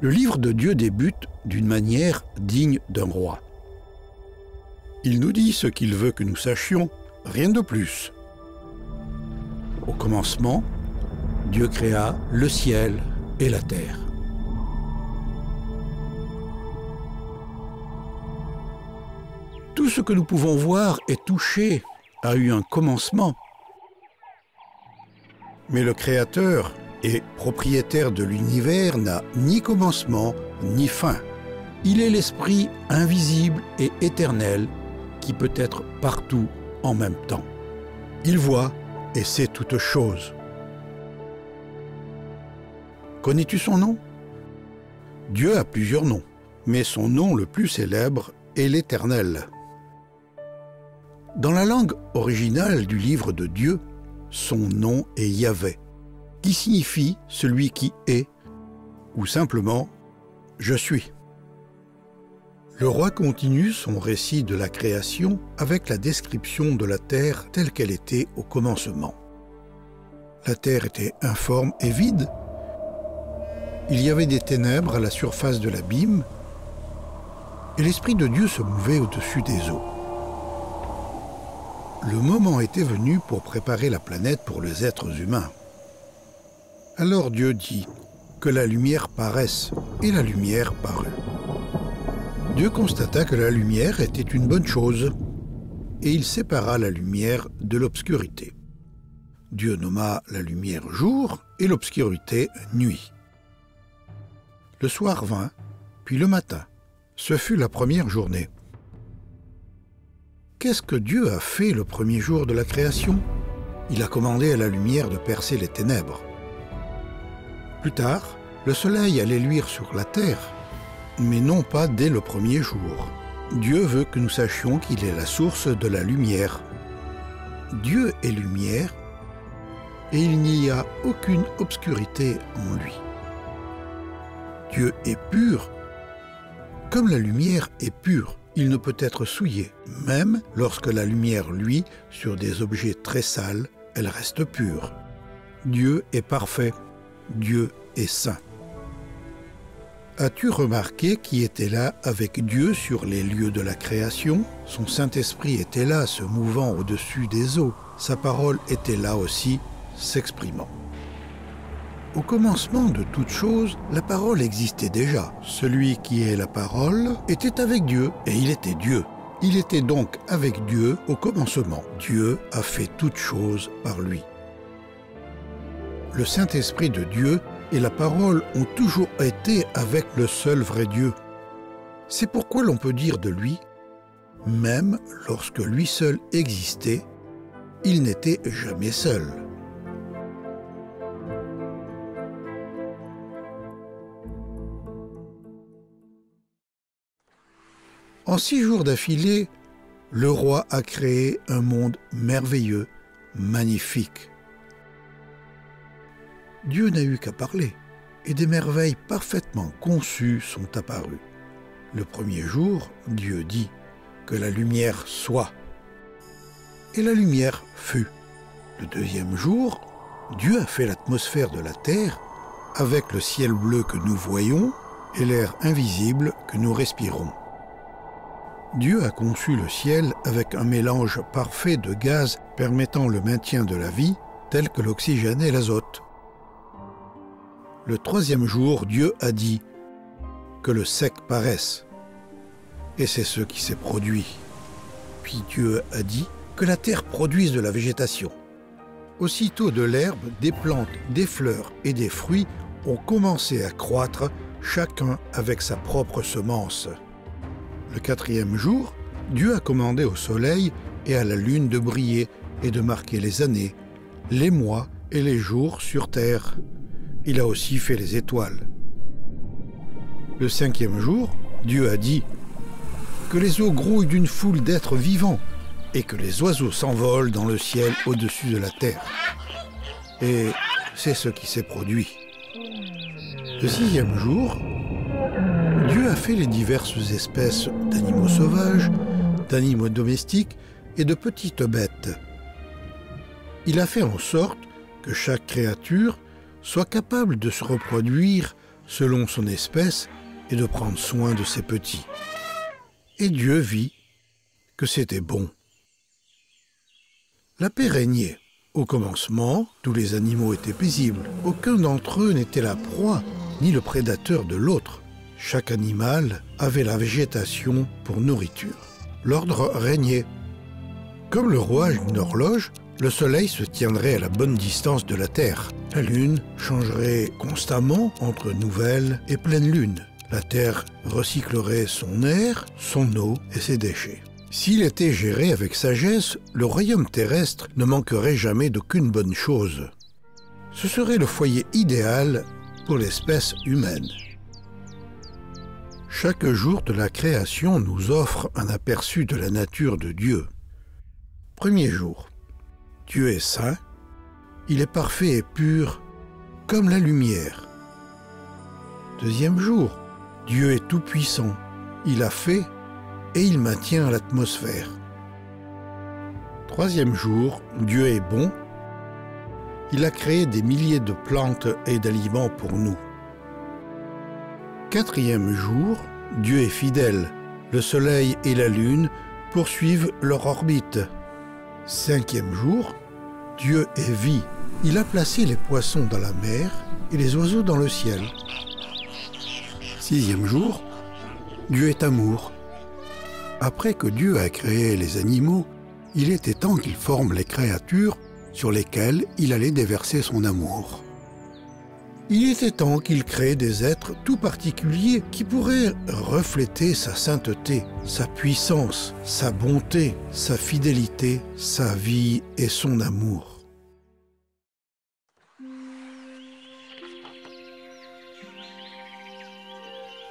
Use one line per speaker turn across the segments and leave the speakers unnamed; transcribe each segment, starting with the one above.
Le livre de Dieu débute d'une manière digne d'un roi. Il nous dit ce qu'il veut que nous sachions, rien de plus. Au commencement, Dieu créa le ciel et la terre. Tout ce que nous pouvons voir et toucher a eu un commencement. Mais le Créateur et propriétaire de l'univers n'a ni commencement ni fin. Il est l'esprit invisible et éternel qui peut être partout en même temps. Il voit et sait toutes choses. Connais-tu son nom? Dieu a plusieurs noms, mais son nom le plus célèbre est l'Éternel. Dans la langue originale du livre de Dieu, son nom est Yahvé, qui signifie « celui qui est » ou simplement « je suis ». Le roi continue son récit de la création avec la description de la terre telle qu'elle était au commencement. La terre était informe et vide. Il y avait des ténèbres à la surface de l'abîme et l'Esprit de Dieu se mouvait au-dessus des eaux. Le moment était venu pour préparer la planète pour les êtres humains. Alors Dieu dit que la lumière paraisse, et la lumière parut. Dieu constata que la lumière était une bonne chose, et il sépara la lumière de l'obscurité. Dieu nomma la lumière jour et l'obscurité nuit. Le soir vint, puis le matin. Ce fut la première journée. Qu'est-ce que Dieu a fait le premier jour de la création? Il a commandé à la lumière de percer les ténèbres. Plus tard, le soleil allait luire sur la terre, mais non pas dès le premier jour. Dieu veut que nous sachions qu'il est la source de la lumière. Dieu est lumière, et il n'y a aucune obscurité en lui. Dieu est pur. Comme la lumière est pure, il ne peut être souillé. Même lorsque la lumière luit sur des objets très sales, elle reste pure. Dieu est parfait. Dieu est saint. As-tu remarqué qui était là avec Dieu sur les lieux de la création? Son Saint-Esprit était là, se mouvant au-dessus des eaux. Sa parole était là aussi, s'exprimant. Au commencement de toute chose, la parole existait déjà. Celui qui est la parole était avec Dieu, et il était Dieu. Il était donc avec Dieu au commencement. Dieu a fait toutes choses par lui. Le Saint-Esprit de Dieu et la parole ont toujours été avec le seul vrai Dieu. C'est pourquoi l'on peut dire de lui, même lorsque lui seul existait, il n'était jamais seul. En 6 jours d'affilée, le roi a créé un monde merveilleux, magnifique. Dieu n'a eu qu'à parler, et des merveilles parfaitement conçues sont apparues. Le premier jour, Dieu dit que la lumière soit, et la lumière fut. Le deuxième jour, Dieu a fait l'atmosphère de la terre avec le ciel bleu que nous voyons et l'air invisible que nous respirons. Dieu a conçu le ciel avec un mélange parfait de gaz permettant le maintien de la vie, tel que l'oxygène et l'azote. Le troisième jour, Dieu a dit que le sec paraisse, et c'est ce qui s'est produit. Puis Dieu a dit que la terre produise de la végétation. Aussitôt de l'herbe, des plantes, des fleurs et des fruits ont commencé à croître, chacun avec sa propre semence. Le quatrième jour, Dieu a commandé au soleil et à la lune de briller et de marquer les années, les mois et les jours sur terre. Il a aussi fait les étoiles. Le cinquième jour, Dieu a dit que les eaux grouillent d'une foule d'êtres vivants et que les oiseaux s'envolent dans le ciel au-dessus de la terre. Et c'est ce qui s'est produit. Le sixième jour, Dieu a fait les diverses espèces d'animaux sauvages, d'animaux domestiques et de petites bêtes. Il a fait en sorte que chaque créature soit capable de se reproduire selon son espèce et de prendre soin de ses petits. Et Dieu vit que c'était bon. La paix régnait. Au commencement, tous les animaux étaient paisibles. Aucun d'entre eux n'était la proie, ni le prédateur de l'autre. Chaque animal avait la végétation pour nourriture. L'ordre régnait. Comme le rouage d'une horloge, le soleil se tiendrait à la bonne distance de la Terre. La lune changerait constamment entre nouvelle et pleine lune. La Terre recyclerait son air, son eau et ses déchets. S'il était géré avec sagesse, le royaume terrestre ne manquerait jamais d'aucune bonne chose. Ce serait le foyer idéal pour l'espèce humaine. Chaque jour de la création nous offre un aperçu de la nature de Dieu. Premier jour. Dieu est saint, il est parfait et pur comme la lumière. Deuxième jour. Dieu est tout-puissant, il a fait et il maintient l'atmosphère. Troisième jour, Dieu est bon, il a créé des milliers de plantes et d'aliments pour nous. Quatrième jour, Dieu est fidèle, le soleil et la lune poursuivent leur orbite. Cinquième jour, Dieu est vie, il a placé les poissons dans la mer et les oiseaux dans le ciel. Sixième jour, Dieu est amour. Après que Dieu a créé les animaux, il était temps qu'il forme les créatures sur lesquelles il allait déverser son amour. Il était temps qu'il crée des êtres tout particuliers qui pourraient refléter sa sainteté, sa puissance, sa bonté, sa fidélité, sa vie et son amour.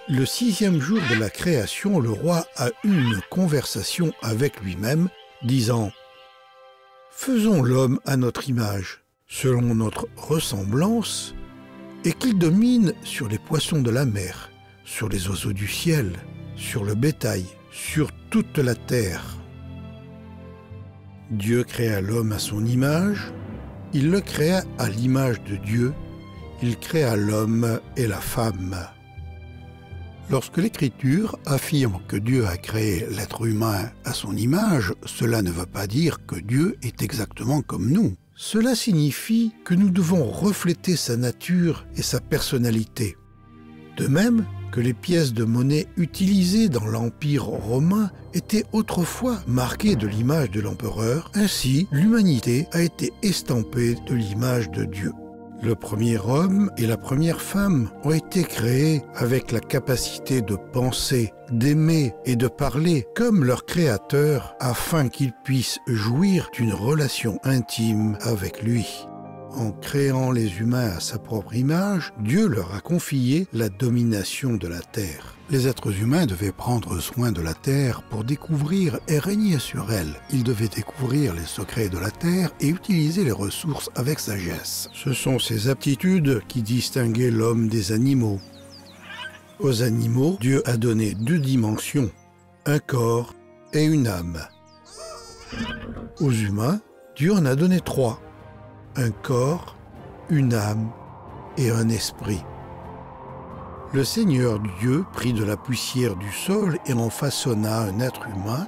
Le sixième jour de la création, le roi a eu une conversation avec lui-même, disant « Faisons l'homme à notre image, selon notre ressemblance, et qu'il domine sur les poissons de la mer, sur les oiseaux du ciel, sur le bétail, sur toute la terre. » Dieu créa l'homme à son image, il le créa à l'image de Dieu, il créa l'homme et la femme. Lorsque l'Écriture affirme que Dieu a créé l'être humain à son image, cela ne veut pas dire que Dieu est exactement comme nous. Cela signifie que nous devons refléter sa nature et sa personnalité. De même que les pièces de monnaie utilisées dans l'Empire romain étaient autrefois marquées de l'image de l'empereur, ainsi l'humanité a été estampée de l'image de Dieu. Le premier homme et la première femme ont été créés avec la capacité de penser, d'aimer et de parler comme leur créateur afin qu'ils puissent jouir d'une relation intime avec lui. En créant les humains à sa propre image, Dieu leur a confié la domination de la terre. Les êtres humains devaient prendre soin de la terre pour découvrir et régner sur elle. Ils devaient découvrir les secrets de la terre et utiliser les ressources avec sagesse. Ce sont ces aptitudes qui distinguaient l'homme des animaux. Aux animaux, Dieu a donné 2 dimensions, un corps et une âme. Aux humains, Dieu en a donné 3. Un corps, une âme et un esprit. Le Seigneur Dieu prit de la poussière du sol et en façonna un être humain,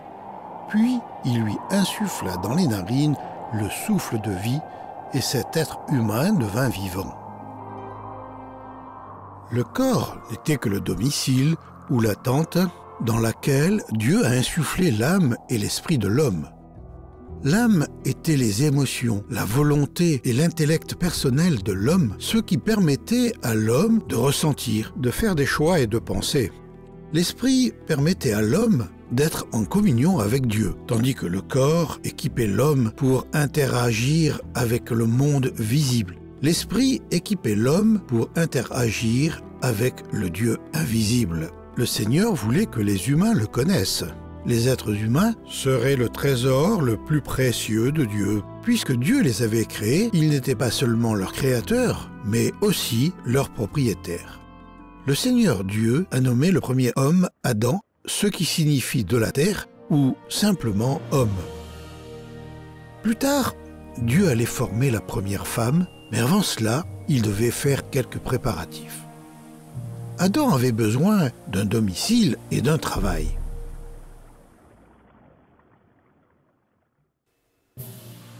puis il lui insuffla dans les narines le souffle de vie et cet être humain devint vivant. Le corps n'était que le domicile ou la tente dans laquelle Dieu a insufflé l'âme et l'esprit de l'homme. L'âme était les émotions, la volonté et l'intellect personnel de l'homme, ce qui permettait à l'homme de ressentir, de faire des choix et de penser. L'esprit permettait à l'homme d'être en communion avec Dieu, tandis que le corps équipait l'homme pour interagir avec le monde visible. L'esprit équipait l'homme pour interagir avec le Dieu invisible. Le Seigneur voulait que les humains le connaissent. Les êtres humains seraient le trésor le plus précieux de Dieu. Puisque Dieu les avait créés, il n'était pas seulement leur créateur, mais aussi leur propriétaire. Le Seigneur Dieu a nommé le premier homme Adam, ce qui signifie de la terre ou simplement homme. Plus tard, Dieu allait former la première femme, mais avant cela, il devait faire quelques préparatifs. Adam avait besoin d'un domicile et d'un travail.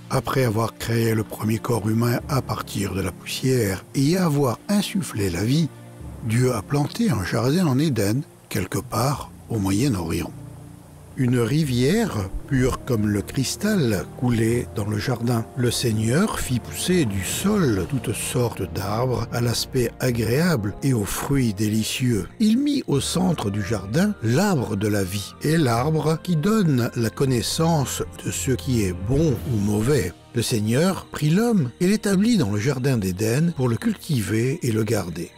Après avoir créé le premier corps humain à partir de la poussière et y avoir insufflé la vie, Dieu a planté un jardin en Éden, quelque part au Moyen-Orient. Une rivière, pure comme le cristal, coulait dans le jardin. Le Seigneur fit pousser du sol toutes sortes d'arbres à l'aspect agréable et aux fruits délicieux. Il mit au centre du jardin l'arbre de la vie et l'arbre qui donne la connaissance de ce qui est bon ou mauvais. Le Seigneur prit l'homme et l'établit dans le jardin d'Éden pour le cultiver et le garder.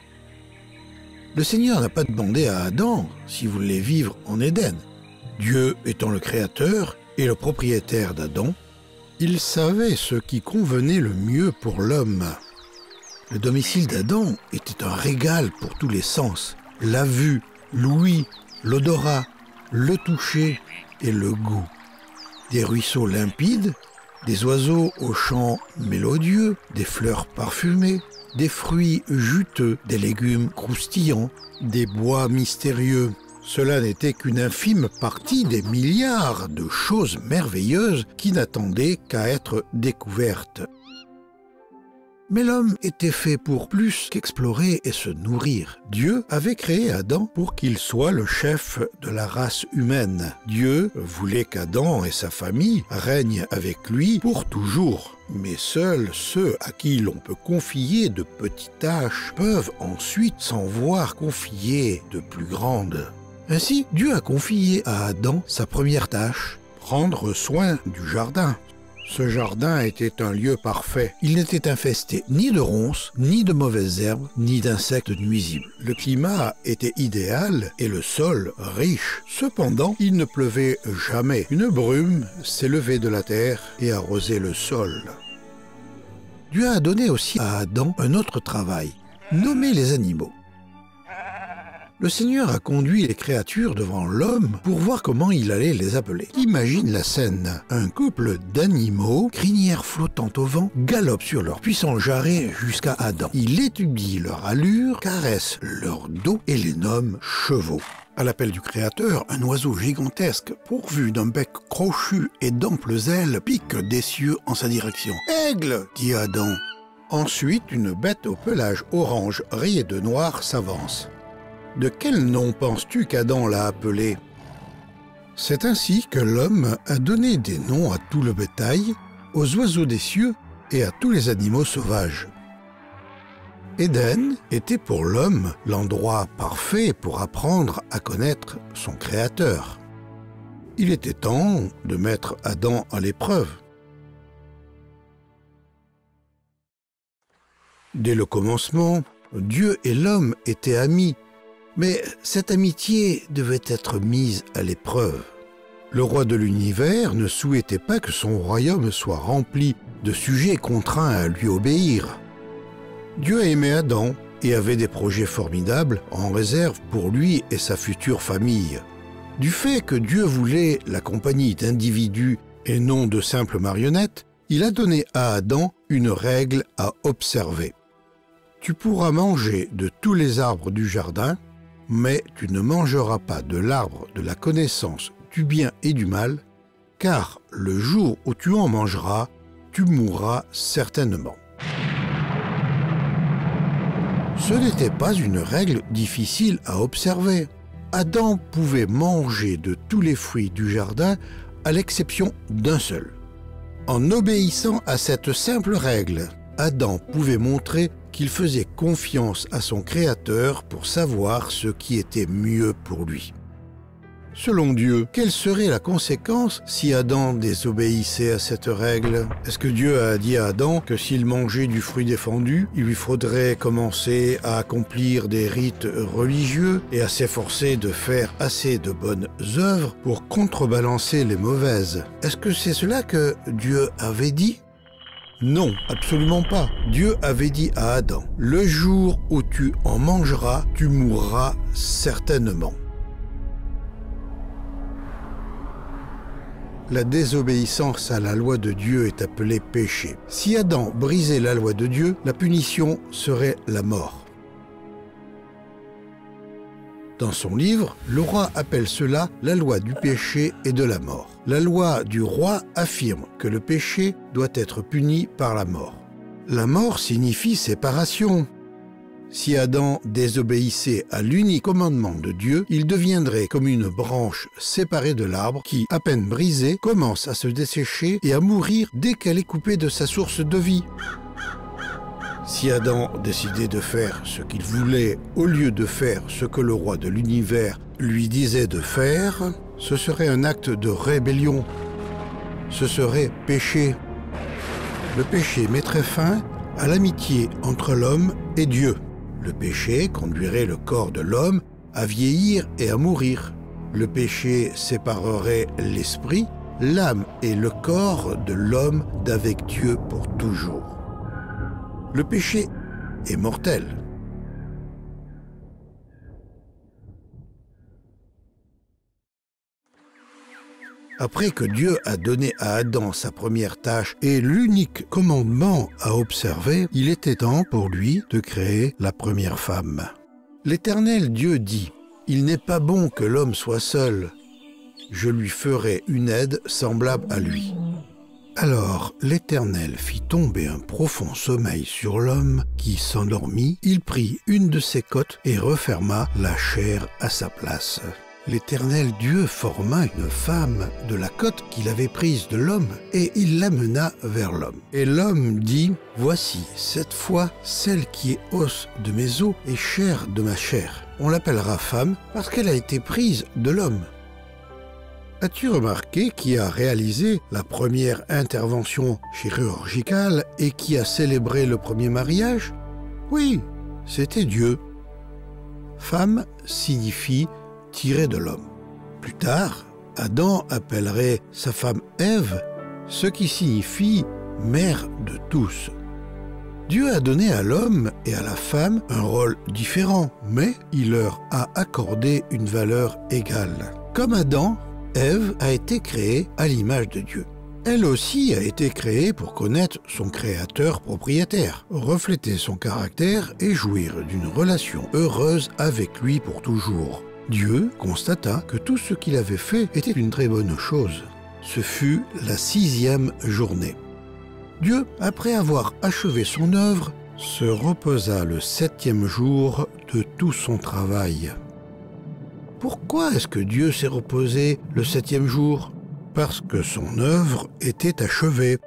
Le Seigneur n'a pas demandé à Adam s'il voulait vivre en Éden. Dieu étant le créateur et le propriétaire d'Adam, il savait ce qui convenait le mieux pour l'homme. Le domicile d'Adam était un régal pour tous les sens. La vue, l'ouïe, l'odorat, le toucher et le goût. Des ruisseaux limpides, des oiseaux aux chants mélodieux, des fleurs parfumées, des fruits juteux, des légumes croustillants, des bois mystérieux. Cela n'était qu'une infime partie des milliards de choses merveilleuses qui n'attendaient qu'à être découvertes. Mais l'homme était fait pour plus qu'explorer et se nourrir. Dieu avait créé Adam pour qu'il soit le chef de la race humaine. Dieu voulait qu'Adam et sa famille règnent avec lui pour toujours. Mais seuls ceux à qui l'on peut confier de petites tâches peuvent ensuite s'en voir confier de plus grandes. Ainsi, Dieu a confié à Adam sa première tâche, prendre soin du jardin. Ce jardin était un lieu parfait. Il n'était infesté ni de ronces, ni de mauvaises herbes, ni d'insectes nuisibles. Le climat était idéal et le sol riche. Cependant, il ne pleuvait jamais. Une brume s'élevait de la terre et arrosait le sol. Dieu a donné aussi à Adam un autre travail, nommer les animaux. Le Seigneur a conduit les créatures devant l'homme pour voir comment il allait les appeler. Imagine la scène. Un couple d'animaux, crinières flottantes au vent, galopent sur leurs puissants jarrets jusqu'à Adam. Il étudie leur allure, caresse leur dos et les nomme chevaux. À l'appel du Créateur, un oiseau gigantesque, pourvu d'un bec crochu et d'amples ailes, pique des cieux en sa direction. « Aigle !» dit Adam. Ensuite, une bête au pelage orange rayé de noir s'avance. De quel nom penses-tu qu'Adam l'a appelé? C'est ainsi que l'homme a donné des noms à tout le bétail, aux oiseaux des cieux et à tous les animaux sauvages. Éden était pour l'homme l'endroit parfait pour apprendre à connaître son Créateur. Il était temps de mettre Adam à l'épreuve. Dès le commencement, Dieu et l'homme étaient amis. Mais cette amitié devait être mise à l'épreuve. Le roi de l'univers ne souhaitait pas que son royaume soit rempli de sujets contraints à lui obéir. Dieu aimait Adam et avait des projets formidables en réserve pour lui et sa future famille. Du fait que Dieu voulait la compagnie d'individus et non de simples marionnettes, il a donné à Adam une règle à observer. Tu pourras manger de tous les arbres du jardin, mais tu ne mangeras pas de l'arbre de la connaissance du bien et du mal, car le jour où tu en mangeras, tu mourras certainement. Ce n'était pas une règle difficile à observer. Adam pouvait manger de tous les fruits du jardin à l'exception d'un seul. En obéissant à cette simple règle, Adam pouvait montrer qu'il faisait confiance à son Créateur pour savoir ce qui était mieux pour lui. Selon Dieu, quelle serait la conséquence si Adam désobéissait à cette règle? Est-ce que Dieu a dit à Adam que s'il mangeait du fruit défendu, il lui faudrait commencer à accomplir des rites religieux et à s'efforcer de faire assez de bonnes œuvres pour contrebalancer les mauvaises? Est-ce que c'est cela que Dieu avait dit? Non, absolument pas. Dieu avait dit à Adam, « Le jour où tu en mangeras, tu mourras certainement. » La désobéissance à la loi de Dieu est appelée péché. Si Adam brisait la loi de Dieu, la punition serait la mort. Dans son livre, le roi appelle cela la loi du péché et de la mort. La loi du roi affirme que le péché doit être puni par la mort. La mort signifie séparation. Si Adam désobéissait à l'unique commandement de Dieu, il deviendrait comme une branche séparée de l'arbre qui, à peine brisée, commence à se dessécher et à mourir dès qu'elle est coupée de sa source de vie. Si Adam décidait de faire ce qu'il voulait au lieu de faire ce que le roi de l'univers lui disait de faire, ce serait un acte de rébellion. Ce serait péché. Le péché mettrait fin à l'amitié entre l'homme et Dieu. Le péché conduirait le corps de l'homme à vieillir et à mourir. Le péché séparerait l'esprit, l'âme et le corps de l'homme d'avec Dieu pour toujours. Le péché est mortel. Après que Dieu a donné à Adam sa première tâche et l'unique commandement à observer, il était temps pour lui de créer la première femme. L'Éternel Dieu dit : « Il n'est pas bon que l'homme soit seul. Je lui ferai une aide semblable à lui. » Alors l'Éternel fit tomber un profond sommeil sur l'homme qui s'endormit. Il prit une de ses côtes et referma la chair à sa place. L'Éternel Dieu forma une femme de la côte qu'il avait prise de l'homme et il l'amena vers l'homme. Et l'homme dit : « Voici, cette fois, celle qui est os de mes os et chair de ma chair. On l'appellera femme parce qu'elle a été prise de l'homme. » As-tu remarqué qui a réalisé la première intervention chirurgicale et qui a célébré le premier mariage? Oui, c'était Dieu. Femme signifie tirée de l'homme. Plus tard, Adam appellerait sa femme Ève, ce qui signifie mère de tous. Dieu a donné à l'homme et à la femme un rôle différent, mais il leur a accordé une valeur égale. Comme Adam, Ève a été créée à l'image de Dieu. Elle aussi a été créée pour connaître son créateur propriétaire, refléter son caractère et jouir d'une relation heureuse avec lui pour toujours. Dieu constata que tout ce qu'il avait fait était une très bonne chose. Ce fut la 6e journée. Dieu, après avoir achevé son œuvre, se reposa le 7e jour de tout son travail. Pourquoi est-ce que Dieu s'est reposé le 7e jour? Parce que son œuvre était achevée.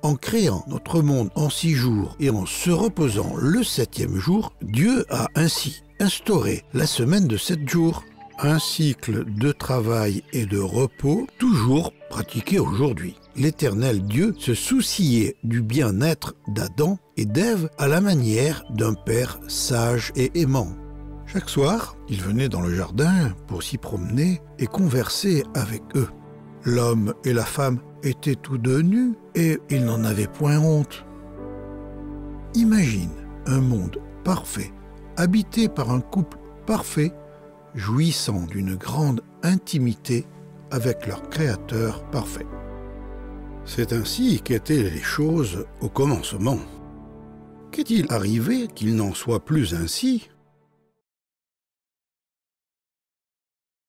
En créant notre monde en 6 jours et en se reposant le 7e jour, Dieu a ainsi instauré la semaine de 7 jours, un cycle de travail et de repos toujours pratiqué aujourd'hui. L'Éternel Dieu se souciait du bien-être d'Adam et d'Ève à la manière d'un père sage et aimant. Chaque soir, il venait dans le jardin pour s'y promener et converser avec eux. L'homme et la femme étaient tous deux nus et ils n'en avaient point honte. Imagine un monde parfait, habité par un couple parfait, jouissant d'une grande intimité avec leur Créateur parfait. C'est ainsi qu'étaient les choses au commencement. Qu'est-il arrivé qu'il n'en soit plus ainsi ?